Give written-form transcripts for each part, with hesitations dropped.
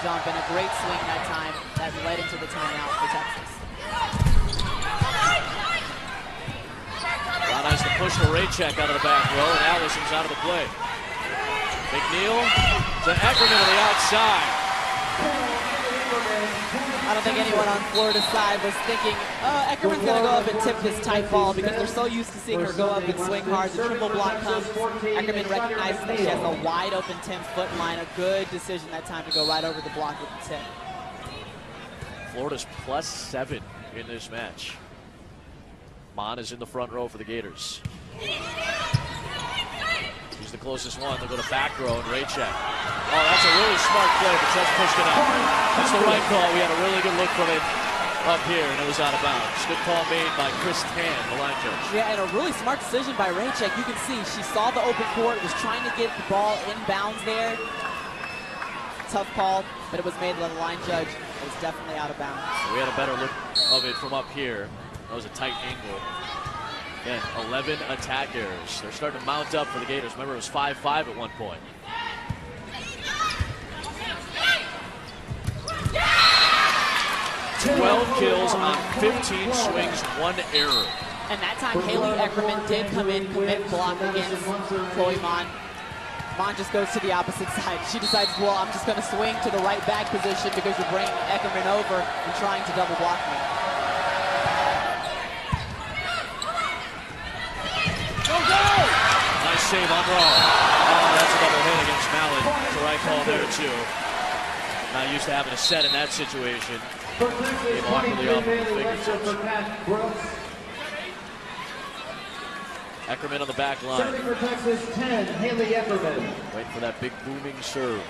jump and a great swing that time that led into the timeout for Texas. Well, nice to push the Raycheck out of the back row, and Allison's out of the play. McNeil to Eckerman on the outside. I don't think anyone on Florida's side was thinking, oh, Eckerman's going to go up and tip this tight ball, because they're so used to seeing her go up and swing hard. The triple block comes. Eckerman recognizes that she has a wide open 10-foot line. A good decision that time to go right over the block with the tip. Florida's +7 in this match. Mon is in the front row for the Gators. He's the closest one. They'll go to back row and Raycheck. Oh, that's a really smart play, but just pushed it out. That's the right call. We had a really good look from it up here, and it was out of bounds. Good call made by Chris Tan, the line coach. Yeah, and a really smart decision by Raycheck. You can see she saw the open court, was trying to get the ball inbounds there. Tough call, but it was made by the line judge. It was definitely out of bounds. We had a better look of it from up here. That was a tight angle. Again, 11 attack errors. They're starting to mount up for the Gators. Remember, it was 5-5 at one point. $12 kills on 15 swings, 1 error. And that time, Haley Eckerman did come in, commit block against Chloe Mon. Mon just goes to the opposite side. She decides, well, I'm just going to swing to the right back position because you're bringing Eckerman over and trying to double block me. Nice save on Raw. Oh, that's a double hit against Mallett. It's the right call there, too. Not used to having a set in that situation. Came awkwardly off with the fingertips. Eckerman on the back line. Serving for Texas 10, Haley Eckerman. Waiting for that big booming serve.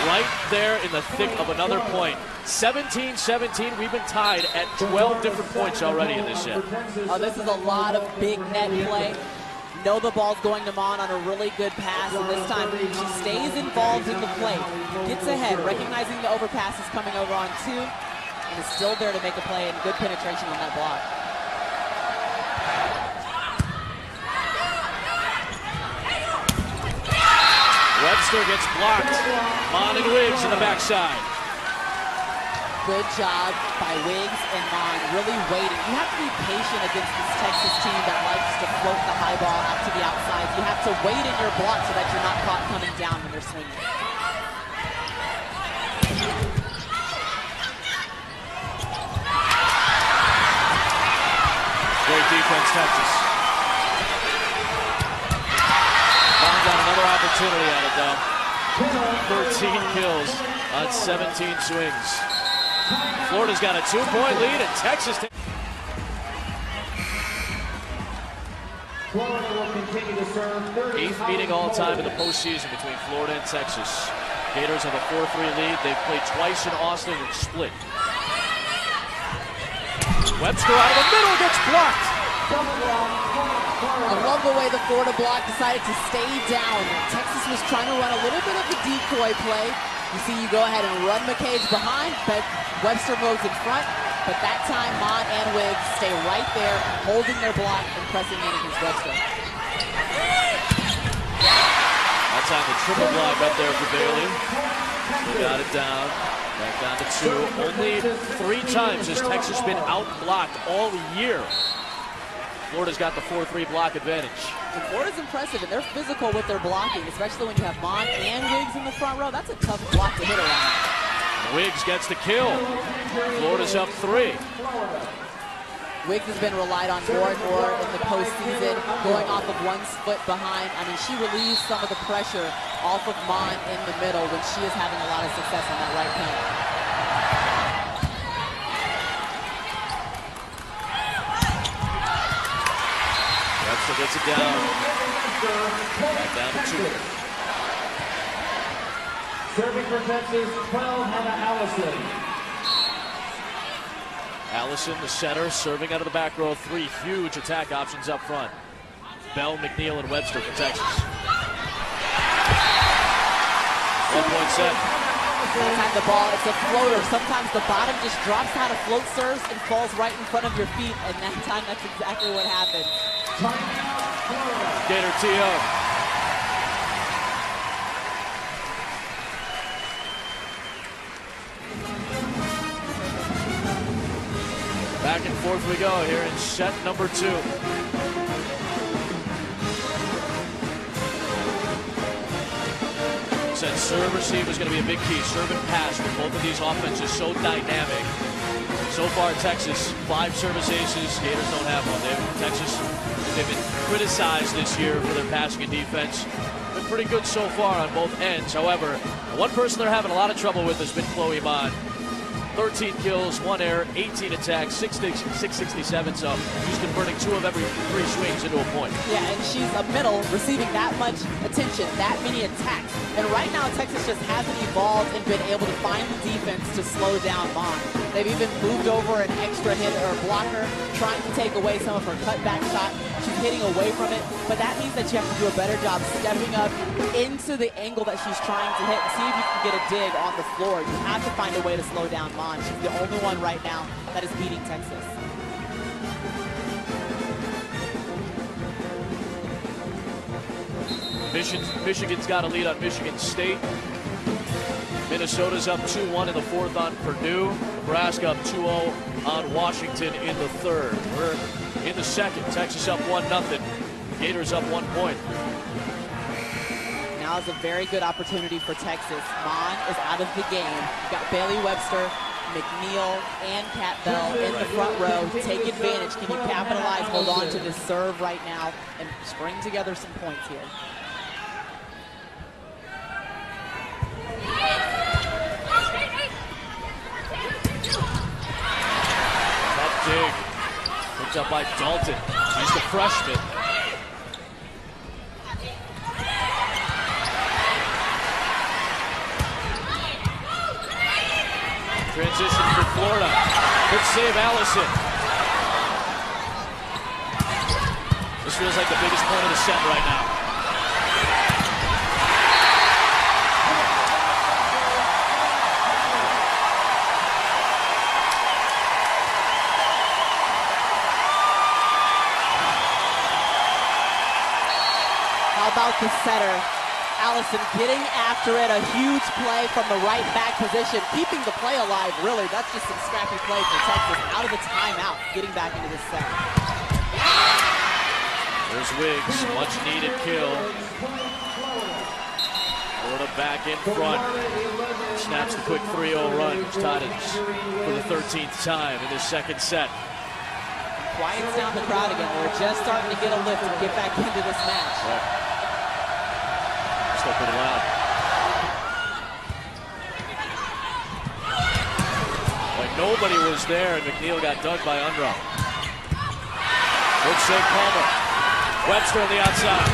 Right there in the thick of another point. 17-17, we've been tied at 12 different points already in this set. Oh, this is a lot of big net play. Know the ball's going to Mon on a really good pass, and this time she stays involved in the play. Gets ahead, recognizing the overpass is coming over on 2, and is still there to make a play, and good penetration on that block. Webster gets blocked. Mon and Wiggs in the backside. Good job by Wiggs and Mon, really waiting. You have to be patient against this Texas team that likes to float the high ball out to the outside. You have to wait in your block so that you're not caught coming down when you're swinging. Great defense, Texas. Mon's got another opportunity at it, though. 13 kills on 17 swings. Florida's got a 2-point lead, and Texas. Florida will continue to serve. 8th meeting all time in the postseason between Florida and Texas. Gators have a 4-3 lead. They've played twice in Austin and split. Webster out of the middle gets blocked. I love the way the Florida block decided to stay down. Texas was trying to run a little bit of a decoy play. You see, you go ahead and run McCabe's behind, but Webster moves in front. But that time, Mon and Wiggs stay right there, holding their block and pressing in against Webster. That time the triple block up there for Bailey. They got it down. Back down to 2. Only 3 times has Texas been out-blocked all year. Florida's got the 4-3 block advantage. And Florida's impressive, and they're physical with their blocking, especially when you have Mon and Wiggs in the front row. That's a tough block to hit around. Wiggs gets the kill. Florida's up 3. Wiggs has been relied on more and more in the postseason, going off of 1 foot behind. I mean, she relieves some of the pressure off of Mon in the middle when she is having a lot of success on that right pin. Webster gets it down. Back down to 2. Serving for Texas, 12, Hannah Allison. Allison, the setter, serving out of the back row. 3 huge attack options up front. Bell, McNeil, and Webster for Texas. 1-point set. That time the ball, it's a floater. Sometimes the bottom just drops out of float serves and falls right in front of your feet, and that time that's exactly what happened. Gator TO. Back and forth we go here in set number 2. Said serve receive is going to be a big key. Serve and pass with both of these offenses so dynamic. So far, Texas, 5 service aces. Gators don't have one. Texas, they've been criticized this year for their passing and defense. Been pretty good so far on both ends. However, one person they're having a lot of trouble with has been Chloe Mon. 13 kills, 1 error, 18 attacks, 667. So she's converting 2 of every 3 swings into a point. Yeah, and she's a middle receiving that much attention, that many attacks. And right now, Texas just hasn't evolved and been able to find the defense to slow down Mon. They've even moved over an extra hit or blocker, trying to take away some of her cutback shot. She's hitting away from it, but that means that you have to do a better job stepping up into the angle that she's trying to hit and see if you can get a dig on the floor. You have to find a way to slow down Mon. She's the only one right now that is beating Texas. Michigan's got a lead on Michigan State. Minnesota's up 2-1 in the 4th on Purdue. Nebraska up 2-0 on Washington in the 3rd. We're in the 2nd. Texas up 1-0. Gators up 1 point. Now is a very good opportunity for Texas. Mon is out of the game. You've got Bailey Webster, McNeil, and Cat Bell in the front row. Take advantage. Can you capitalize, hold on to this serve right now, and string together some points here? Dig. Picked up by Dalton. He's the freshman. Transition for Florida. Good save, Allison. This feels like the biggest point of the set right now. How about the setter? Allison getting after it, a huge play from the right back position, keeping the play alive, really. That's just some scrappy play for Texas out of the timeout, getting back into this set. There's Wiggs, much needed kill. Florida back in front. Snaps the quick 3-0 run, which tied it for the 13th time in this 2nd set. Quiets down the crowd again. We're just starting to get a lift and get back into this match. Right. Still pretty loud. Like nobody was there, and McNeil got dug by Undrum. Good save, Palmer. Webster on the outside.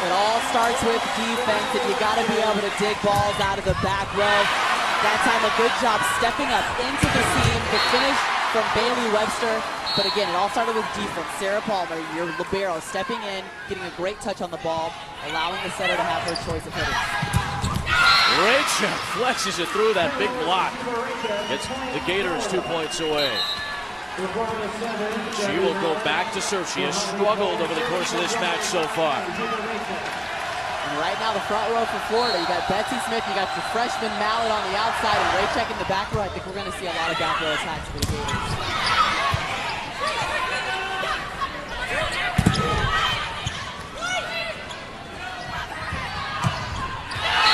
It all starts with defense, and you got to be able to dig balls out of the back row. That time, a good job stepping up into the seam. The finish from Bailey Webster. But again, it all started with defense. Sarah Palmer, your libero, stepping in, getting a great touch on the ball, allowing the setter to have her choice of hitters. Great shot. Flexes it through that big block. It's the Gators 2 points away. She will go back to serve. She has struggled over the course of this match so far. And right now, the front row for Florida, you got Betsy Smith, you got your freshman Mallet on the outside, and Raycheck in the back row. I think we're going to see a lot of back row attacks for the Gators.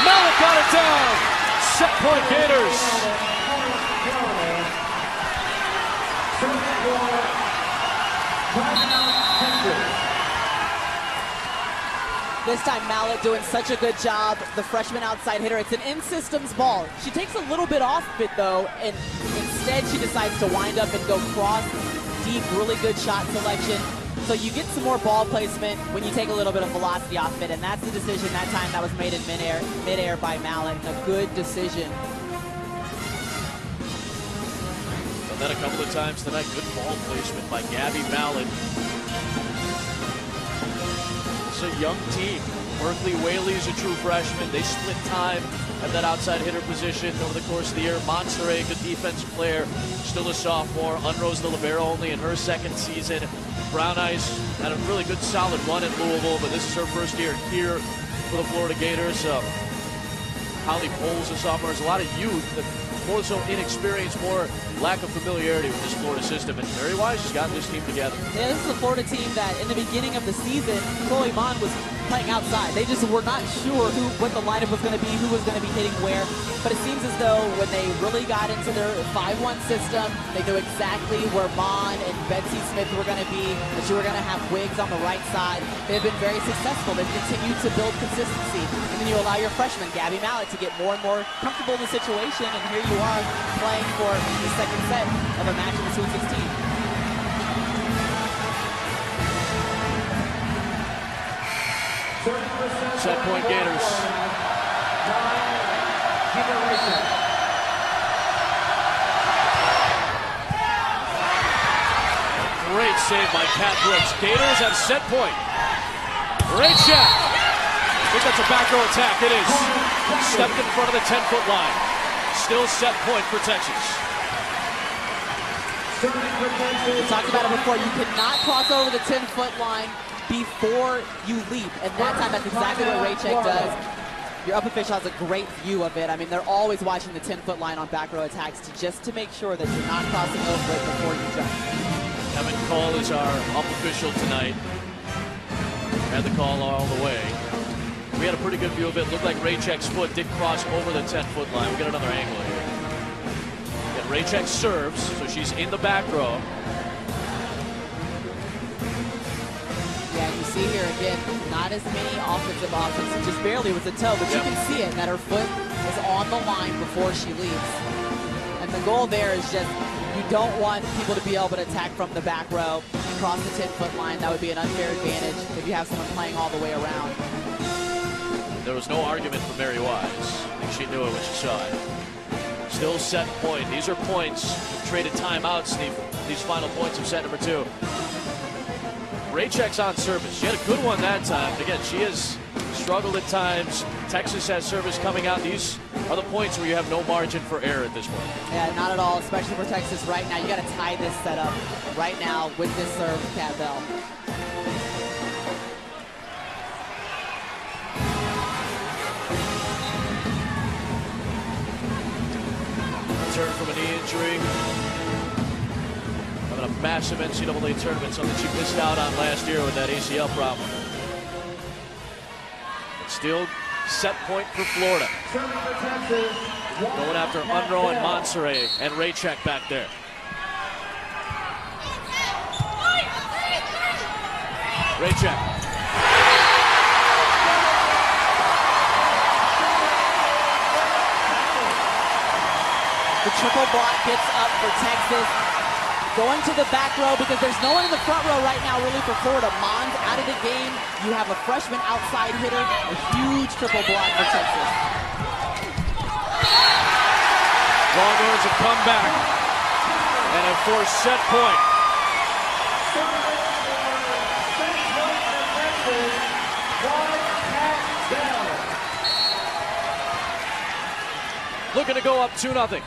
Mallet got it down. Set point Gators. This time Mallet doing such a good job, the freshman outside hitter. It's an in-systems ball. She takes a little bit off it though, and instead she decides to wind up and go cross, deep, really good shot selection. So you get some more ball placement when you take a little bit of velocity off it, and that's the decision that time that was made in midair by Mallet. A good decision. Done that a couple of times tonight. Good ball placement by Gabby Mallet. young team. Berkeley Whaley's a true freshman. They split time at that outside hitter position over the course of the year. Monterey, good defensive player, still a sophomore. Unrose the libero only in her second season. Brown Eyes had a really good solid run in Louisville, but this is her first year here for the Florida Gators. Holly Poles, a sophomore. There's a lot of youth, but more so inexperience, more lack of familiarity with this Florida system. And Mary Wise has gotten this team together. Yeah, this is a Florida team that in the beginning of the season, Chloe Mon was playing outside. They just were not sure what the lineup was going to be, who was going to be hitting where. But it seems as though when they really got into their 5-1 system, they knew exactly where Mon and Betsy Smith were going to be, that you were going to have Wiggs on the right side. They've been very successful. They've continued to build consistency. And then you allow your freshman, Gabby Mallett, to get more and more comfortable in the situation. And here you are playing for the second set of a match in the Sweet 16. Set point Gators. Great save by Kat Brooks. Gators have set point. Great shot. I think that's a back row attack. It is. Stepped in front of the 10-foot line. Still set point for Texas. We talked about it before. You cannot cross over the 10-foot line before you leap, and that time that's exactly what Raycheck does. Your up official has a great view of it. I mean, they're always watching the 10-foot line on back row attacks just to make sure that you're not crossing over it before you jump. Kevin Cole is our up official tonight. Had the call all the way. We had a pretty good view of it. Looked like Raycheck's foot did cross over the 10-foot line. We'll get another angle here. And Raycheck serves, so she's in the back row. Yeah, you see here again, not as many offensive options, just barely with the toe, but you can see it, that her foot is on the line before she leaves. And the goal there is just, you don't want people to be able to attack from the back row, across the 10-foot line. That would be an unfair advantage if you have someone playing all the way around. There was no argument for Mary Wise. I think she knew it when she saw it. Still set point. These are points. Traded timeouts. These final points of set number 2. Raycheck's on service. She had a good one that time. Again, she has struggled at times. Texas has service coming out. These are the points where you have no margin for error at this point. Yeah, not at all, especially for Texas right now. You got to tie this setup right now with this serve, Kat Bell. Return from a knee injury. Having a massive NCAA tournament, something she missed out on last year with that ACL problem. But still set point for Florida. Going after Unruh and Monserrat and Raycheck back there. Raycheck. The triple block gets up for Texas. Going to the back row because there's no one in the front row right now really for Florida. Mon's out of the game. You have a freshman outside hitter. A huge triple block for Texas. Longhorns have come back and have forced set point. Looking to go up 2-0.